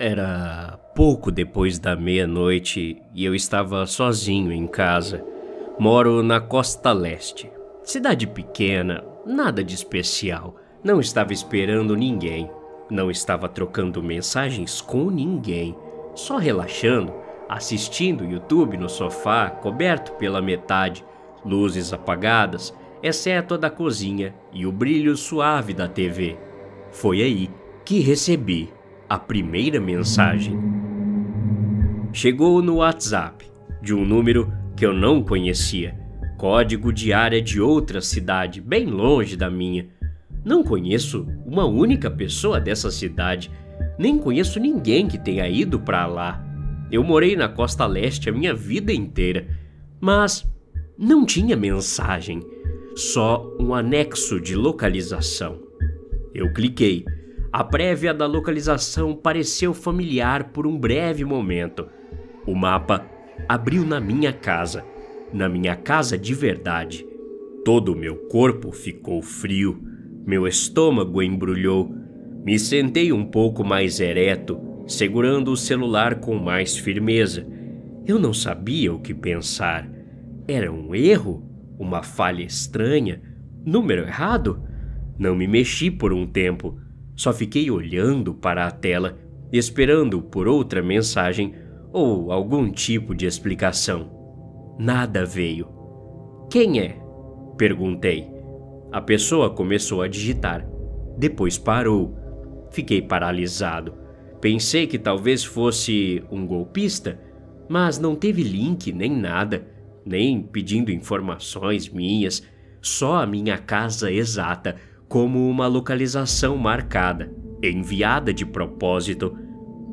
Era pouco depois da meia-noite e eu estava sozinho em casa. Moro na costa leste. Cidade pequena, nada de especial. Não estava esperando ninguém. Não estava trocando mensagens com ninguém. Só relaxando, assistindo YouTube no sofá, coberto pela metade, luzes apagadas, exceto a da cozinha e o brilho suave da TV. Foi aí que recebi a primeira mensagem. Chegou no WhatsApp, de um número que eu não conhecia, código de área de outra cidade, bem longe da minha. Não conheço uma única pessoa dessa cidade, nem conheço ninguém que tenha ido para lá. Eu morei na costa leste a minha vida inteira, mas não tinha mensagem, só um anexo de localização. Eu cliquei. A prévia da localização pareceu familiar por um breve momento. O mapa abriu na minha casa de verdade. Todo o meu corpo ficou frio, meu estômago embrulhou. Me sentei um pouco mais ereto, segurando o celular com mais firmeza. Eu não sabia o que pensar. Era um erro? Uma falha estranha? Número errado? Não me mexi por um tempo. Só fiquei olhando para a tela, esperando por outra mensagem ou algum tipo de explicação. Nada veio. Quem é? Perguntei. A pessoa começou a digitar. Depois parou. Fiquei paralisado. Pensei que talvez fosse um golpista, mas não teve link nem nada, nem pedindo informações minhas, só a minha casa exata, como uma localização marcada, enviada de propósito.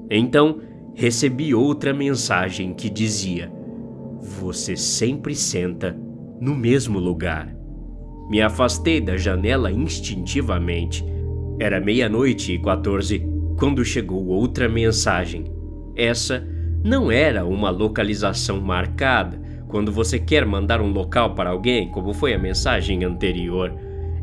Então, recebi outra mensagem que dizia: "Você sempre senta no mesmo lugar." Me afastei da janela instintivamente. Era 00:14 quando chegou outra mensagem. Essa não era uma localização marcada, quando você quer mandar um local para alguém, como foi a mensagem anterior.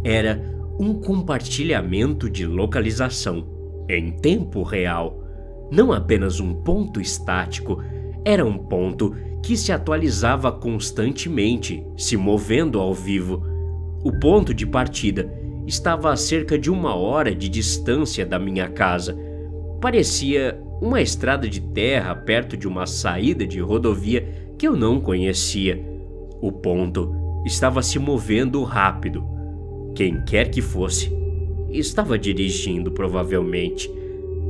Era um compartilhamento de localização em tempo real. Não apenas um ponto estático, era um ponto que se atualizava constantemente, se movendo ao vivo. O ponto de partida estava a cerca de 1 hora de distância da minha casa. Parecia uma estrada de terra perto de uma saída de rodovia que eu não conhecia. O ponto estava se movendo rápido. Quem quer que fosse, estava dirigindo provavelmente.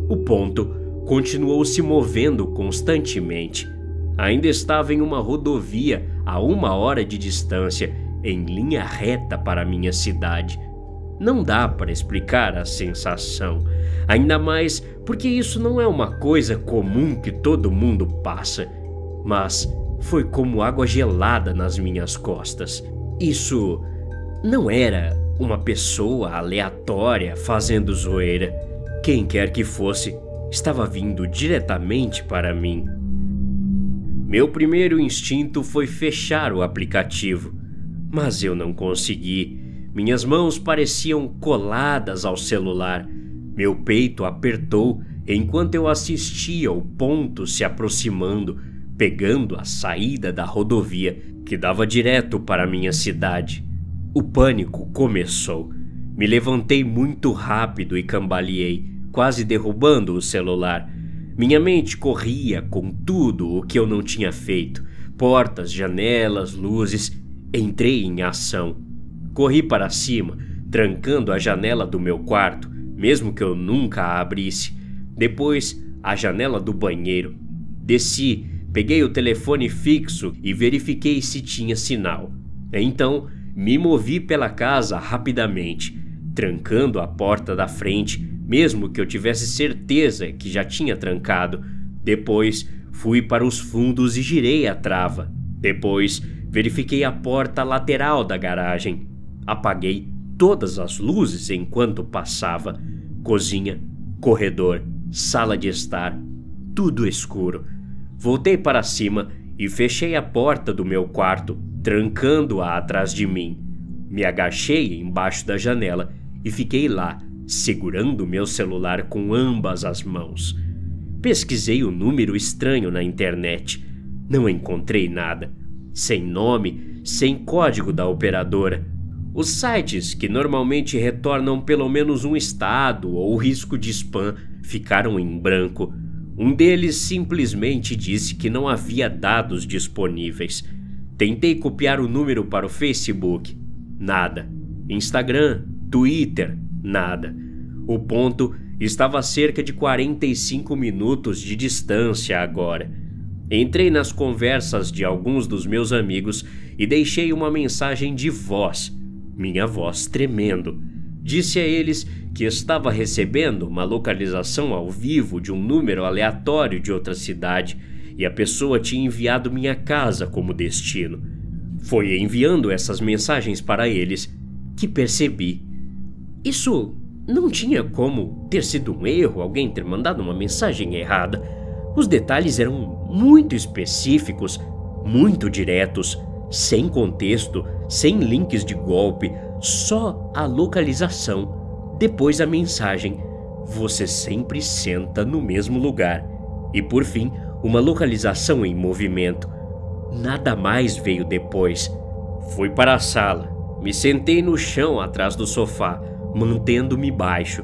O ponto continuou se movendo constantemente. Ainda estava em uma rodovia a 1 hora de distância, em linha reta para minha cidade. Não dá para explicar a sensação, ainda mais porque isso não é uma coisa comum que todo mundo passa, mas foi como água gelada nas minhas costas. Isso não era uma pessoa aleatória fazendo zoeira. Quem quer que fosse, estava vindo diretamente para mim. Meu primeiro instinto foi fechar o aplicativo, mas eu não consegui. Minhas mãos pareciam coladas ao celular. Meu peito apertou enquanto eu assistia o ponto se aproximando, pegando a saída da rodovia que dava direto para minha cidade. O pânico começou. Me levantei muito rápido e cambaleei, quase derrubando o celular. Minha mente corria com tudo o que eu não tinha feito. Portas, janelas, luzes. Entrei em ação. Corri para cima, trancando a janela do meu quarto, mesmo que eu nunca a abrisse. Depois, a janela do banheiro. Desci, peguei o telefone fixo e verifiquei se tinha sinal. Então, me movi pela casa rapidamente, trancando a porta da frente, mesmo que eu tivesse certeza que já tinha trancado. Depois, fui para os fundos e girei a trava. Depois, verifiquei a porta lateral da garagem. Apaguei todas as luzes enquanto passava. Cozinha, corredor, sala de estar, tudo escuro. Voltei para cima e fechei a porta do meu quarto, trancando-a atrás de mim. Me agachei embaixo da janela e fiquei lá, segurando meu celular com ambas as mãos. Pesquisei o número estranho na internet. Não encontrei nada. Sem nome, sem código da operadora. Os sites, que normalmente retornam pelo menos um estado ou risco de spam, ficaram em branco. Um deles simplesmente disse que não havia dados disponíveis. Tentei copiar o número para o Facebook. Nada. Instagram, Twitter, nada. O ponto estava a cerca de 45 minutos de distância agora. Entrei nas conversas de alguns dos meus amigos e deixei uma mensagem de voz, minha voz tremendo. Disse a eles que estava recebendo uma localização ao vivo de um número aleatório de outra cidade e a pessoa tinha enviado minha casa como destino. Foi enviando essas mensagens para eles que percebi. Isso não tinha como ter sido um erro, alguém ter mandado uma mensagem errada. Os detalhes eram muito específicos, muito diretos, sem contexto, sem links de golpe, só a localização. Depois a mensagem: você sempre senta no mesmo lugar. E por fim, uma localização em movimento. Nada mais veio depois. Fui para a sala. Me sentei no chão atrás do sofá, mantendo-me baixo.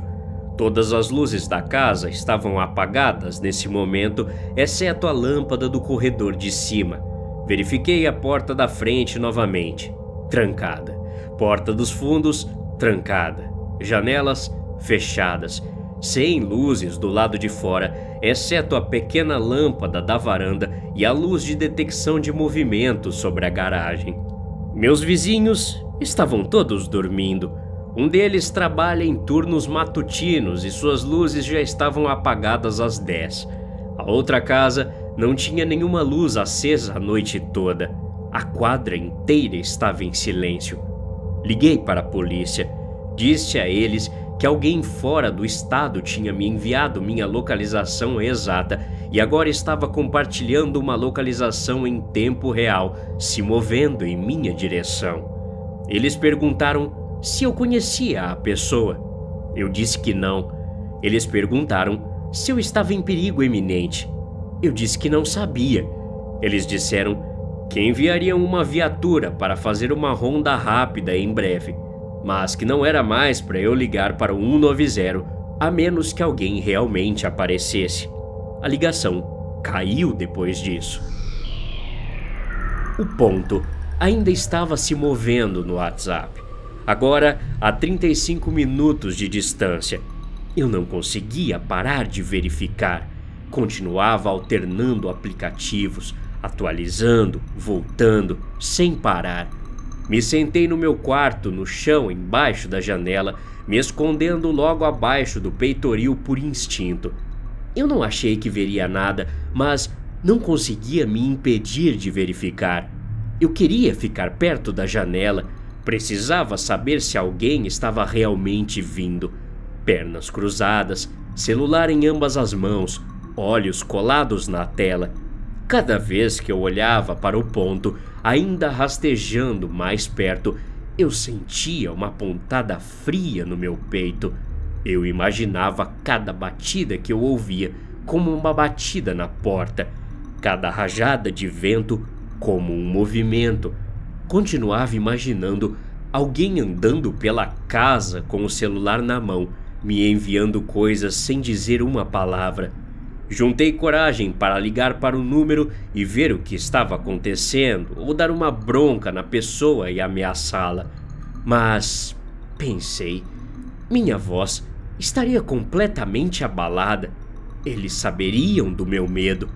Todas as luzes da casa estavam apagadas nesse momento, exceto a lâmpada do corredor de cima. Verifiquei a porta da frente novamente. Trancada. Porta dos fundos, trancada. Janelas fechadas. Sem luzes do lado de fora, exceto a pequena lâmpada da varanda e a luz de detecção de movimento sobre a garagem. Meus vizinhos estavam todos dormindo. Um deles trabalha em turnos matutinos e suas luzes já estavam apagadas às 10. A outra casa não tinha nenhuma luz acesa a noite toda. A quadra inteira estava em silêncio. Liguei para a polícia. Disse a eles que alguém fora do estado tinha me enviado minha localização exata e agora estava compartilhando uma localização em tempo real, se movendo em minha direção. Eles perguntaram se eu conhecia a pessoa. Eu disse que não. Eles perguntaram se eu estava em perigo iminente. Eu disse que não sabia. Eles disseram que enviariam uma viatura para fazer uma ronda rápida em breve, mas que não era mais para eu ligar para o 190, a menos que alguém realmente aparecesse. A ligação caiu depois disso. O ponto ainda estava se movendo no WhatsApp. Agora a 35 minutos de distância. Eu não conseguia parar de verificar. Continuava alternando aplicativos, atualizando, voltando, sem parar. Me sentei no meu quarto, no chão, embaixo da janela, me escondendo logo abaixo do peitoril por instinto. Eu não achei que veria nada, mas não conseguia me impedir de verificar. Eu queria ficar perto da janela. Precisava saber se alguém estava realmente vindo. Pernas cruzadas, celular em ambas as mãos, olhos colados na tela. Cada vez que eu olhava para o ponto, ainda rastejando mais perto, eu sentia uma pontada fria no meu peito. Eu imaginava cada batida que eu ouvia como uma batida na porta, cada rajada de vento como um movimento. Continuava imaginando alguém andando pela casa com o celular na mão, me enviando coisas sem dizer uma palavra. Juntei coragem para ligar para o número e ver o que estava acontecendo, ou dar uma bronca na pessoa e ameaçá-la. Mas pensei, minha voz estaria completamente abalada. Eles saberiam do meu medo.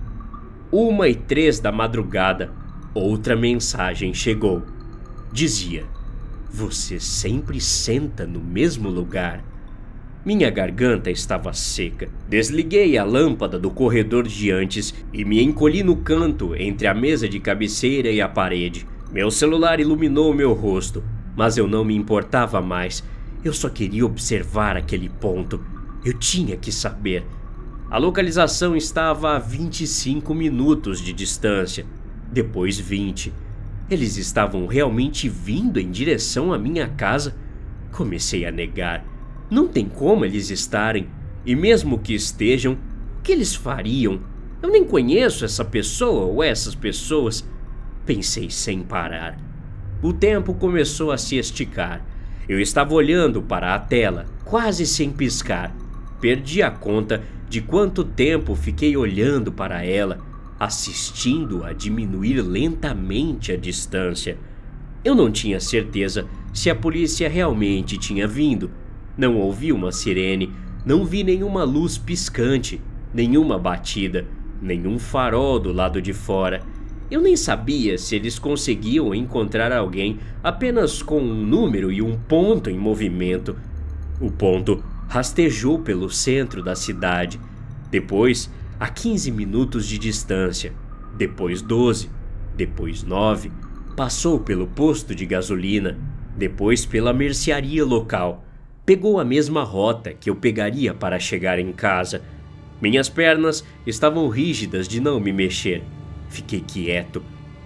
1h03 da madrugada, outra mensagem chegou. Dizia: você sempre senta no mesmo lugar. Minha garganta estava seca. Desliguei a lâmpada do corredor de antes e me encolhi no canto entre a mesa de cabeceira e a parede. Meu celular iluminou meu rosto, mas eu não me importava mais. Eu só queria observar aquele ponto. Eu tinha que saber. A localização estava a 25 minutos de distância, depois 20. Eles estavam realmente vindo em direção à minha casa? Comecei a negar. Não tem como eles estarem. E mesmo que estejam, o que eles fariam? Eu nem conheço essa pessoa ou essas pessoas. Pensei sem parar. O tempo começou a se esticar. Eu estava olhando para a tela, quase sem piscar. Perdi a conta de quanto tempo fiquei olhando para ela, assistindo-a diminuir lentamente a distância. Eu não tinha certeza se a polícia realmente tinha vindo. Não ouvi uma sirene, não vi nenhuma luz piscante, nenhuma batida, nenhum farol do lado de fora. Eu nem sabia se eles conseguiam encontrar alguém apenas com um número e um ponto em movimento. O ponto rastejou pelo centro da cidade, depois a 15 minutos de distância, depois 12, depois 9, passou pelo posto de gasolina, depois pela mercearia local. Pegou a mesma rota que eu pegaria para chegar em casa. Minhas pernas estavam rígidas de não me mexer. Fiquei quieto.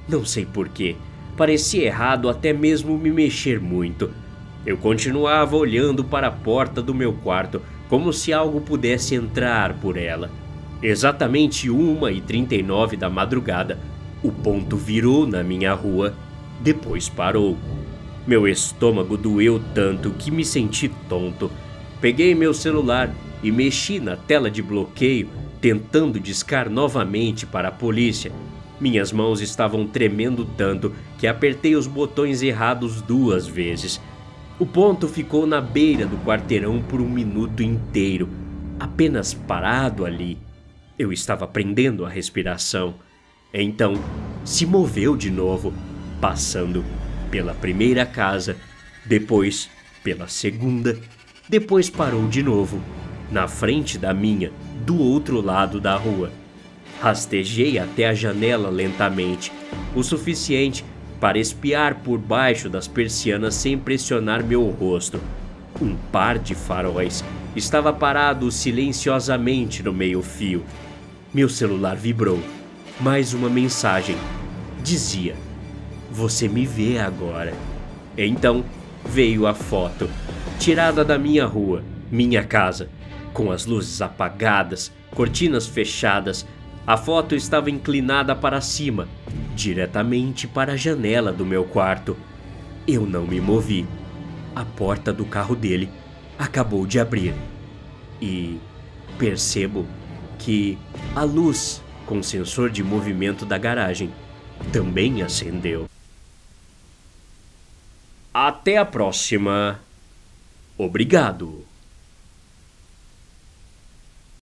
Não sei porquê. Parecia errado até mesmo me mexer muito. Eu continuava olhando para a porta do meu quarto, como se algo pudesse entrar por ela. Exatamente 1h39 da madrugada, o ponto virou na minha rua, depois parou. Meu estômago doeu tanto que me senti tonto. Peguei meu celular e mexi na tela de bloqueio, tentando discar novamente para a polícia. Minhas mãos estavam tremendo tanto que apertei os botões errados 2 vezes. O ponto ficou na beira do quarteirão por 1 minuto inteiro, apenas parado ali. Eu estava prendendo a respiração. Então, se moveu de novo, passando pela primeira casa, depois pela segunda, depois parou de novo, na frente da minha, do outro lado da rua. Rastejei até a janela lentamente, o suficiente para espiar por baixo das persianas sem pressionar meu rosto. Um par de faróis estava parado silenciosamente no meio-fio. Meu celular vibrou. Mais uma mensagem. Dizia: "Você me vê agora." Então veio a foto, tirada da minha rua, minha casa, com as luzes apagadas, cortinas fechadas. A foto estava inclinada para cima, diretamente para a janela do meu quarto. Eu não me movi. A porta do carro dele acabou de abrir. E percebo que a luz com sensor de movimento da garagem também acendeu. Até a próxima. Obrigado.